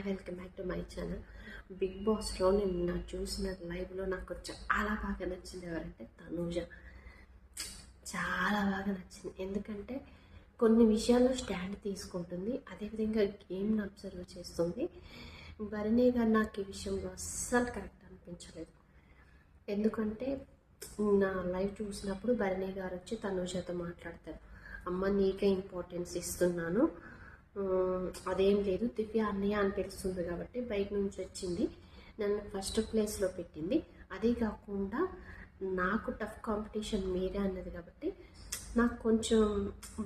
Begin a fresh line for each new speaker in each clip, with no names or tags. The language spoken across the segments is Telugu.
Hi welcome back to my channel. Big బాస్లో నిన్న చూసిన లైవ్లో నాకు చాలా బాగా నచ్చింది ఎవరంటే తనూజ. చాలా బాగా నచ్చింది, ఎందుకంటే కొన్ని విషయాల్లో స్టాండ్ తీసుకుంటుంది, అదేవిధంగా గేమ్ని అబ్జర్వ్ చేస్తుంది. భరణి గారు నాకు ఈ విషయంలో అస్సలు కరెక్ట్ అనిపించలేదు. ఎందుకంటే నా లైవ్ చూసినప్పుడు భరణి గారు వచ్చి తనూజతో మాట్లాడతారు, అమ్మ నీకే ఇంపార్టెన్స్ ఇస్తున్నాను, అదేం లేదు దివ్య అన్నయ్య అని తెలుస్తుంది కాబట్టి బయట నుంచి వచ్చింది, నన్ను ఫస్ట్ ప్లేస్లో పెట్టింది, అదే కాకుండా నాకు టఫ్ కాంపిటీషన్ మీరే అన్నది కాబట్టి నాకు కొంచెం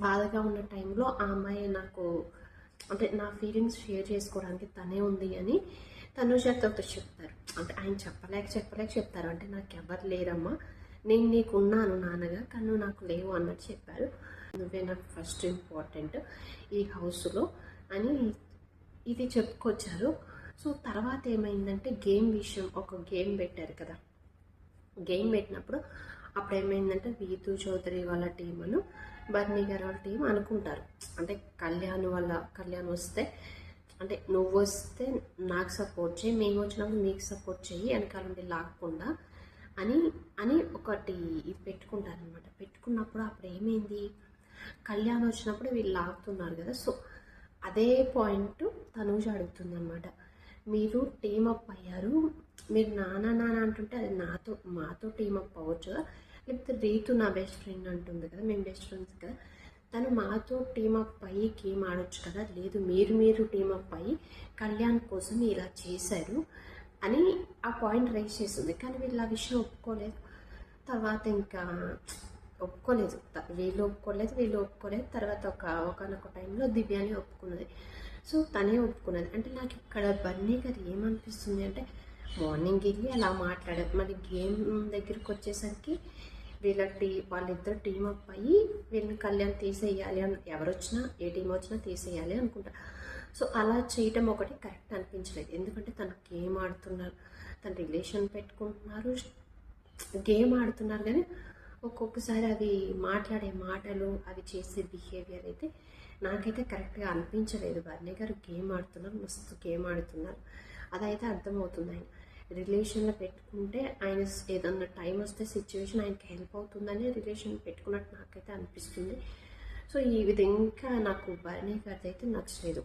బాధగా ఉన్న టైంలో ఆ అమ్మాయి నాకు అంటే నా ఫీలింగ్స్ షేర్ చేసుకోవడానికి తనే ఉంది అని తనుజతో చెప్తారు. అంటే ఆయన చెప్పలేక చెప్తారు, అంటే నాకు ఎవరు లేరమ్మా, నేను నీకు ఉన్నాను నాన్నగా కానీ నాకు లేవు అన్నట్టు చెప్పారు, నువ్వే నాకు ఫస్ట్ ఇంపార్టెంట్ ఈ హౌస్లో అని ఇది చెప్పుకొచ్చారు. సో తర్వాత ఏమైందంటే గేమ్ విషయం, ఒక గేమ్ పెట్టారు కదా, గేమ్ పెట్టినప్పుడు అప్పుడు ఏమైందంటే వీతు చౌదరి వాళ్ళ టీం అను బర్నీ గారు వాళ్ళ టీం అనుకుంటారు, అంటే కళ్యాణ్ వస్తే అంటే నువ్వు వస్తే నాకు సపోర్ట్ చేయి, మేము వచ్చినప్పుడు మీకు సపోర్ట్ చేయి, వెనకాల నుండి లాక్కుండా అని అని ఒకటి పెట్టుకుంటారనమాట. పెట్టుకున్నప్పుడు అప్పుడు ఏమైంది, కళ్యాణ్ వచ్చినప్పుడు వీళ్ళు లాగుతున్నారు కదా, సో అదే పాయింట్ తనూజ అడుగుతుంది అనమాట, మీరు టీమప్ అయ్యారు, మీరు నాన్న అంటుంటే అది మాతో టీమప్ అవ్వచ్చు కదా, లేకపోతే రీతు నా బెస్ట్ ఫ్రెండ్ అంటుంది కదా, మేము బెస్ట్ ఫ్రెండ్స్ కదా, తను మాతో టీమప్ అయ్యి గేమ్ ఆడొచ్చు కదా, లేదు మీరు టీమప్ అయ్యి కళ్యాణ్ కోసం ఇలా చేశారు అని ఆ పాయింట్ రైజ్ చేస్తుంది. కానీ వీళ్ళు ఆ విషయం ఒప్పుకోలేదు. తర్వాత ఇంకా ఒప్పుకోలేదు, వీళ్ళు ఒప్పుకోలేదు. తర్వాత ఒకనొక టైంలో దివ్యాని ఒప్పుకున్నది. సో తనే ఒప్పుకున్నది. అంటే నాకు ఇక్కడ బన్నీ గారు ఏమనిపిస్తుంది అంటే, మార్నింగ్ వెళ్ళి అలా మాట్లాడారు, మరి గేమ్ దగ్గరికి వచ్చేసరికి వాళ్ళిద్దరు టీమప్ అయ్యి వీళ్ళని కళ్యాణ్ తీసేయాలి అని, ఎవరు వచ్చినా ఏ టీం వచ్చినా తీసేయాలి అనుకుంటా. సో అలా చేయటం ఒకటి కరెక్ట్ అనిపించలేదు, ఎందుకంటే తను గేమ్ ఆడుతున్నారు, తన రిలేషన్ పెట్టుకుంటున్నారు, గేమ్ ఆడుతున్నారు, కానీ ఒక్కొక్కసారి అవి మాట్లాడే మాటలు అవి చేసే బిహేవియర్ అయితే నాకైతే కరెక్ట్గా అనిపించలేదు. బర్నీ గారు గేమ్ ఆడుతున్నారు, మస్తు గేమ్ ఆడుతున్నారు, అదైతే అర్థమవుతుంది. ఆయన రిలేషన్లో పెట్టుకుంటే ఆయన ఏదన్నా టైం వస్తే సిచ్యువేషన్ ఆయనకి హెల్ప్ అవుతుందని రిలేషన్ పెట్టుకున్నట్టు నాకైతే అనిపిస్తుంది. సో ఈ విధంగా నాకు బర్నీ గారిది అయితే నచ్చలేదు.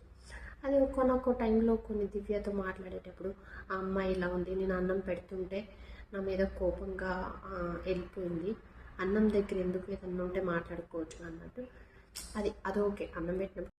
అది ఒక్కొక్క టైంలో కొన్ని దివ్యతో మాట్లాడేటప్పుడు ఆ అమ్మాయి ఇలా ఉంది, నేను అన్నం పెడుతుంటే నా మీద కోపంగా వెళ్ళిపోయింది, అన్నం దగ్గర ఎందుకు ఏదన్నా ఉంటే మాట్లాడుకోవచ్చు అన్నట్టు, అది ఓకే, అన్నం పెట్టినప్పుడు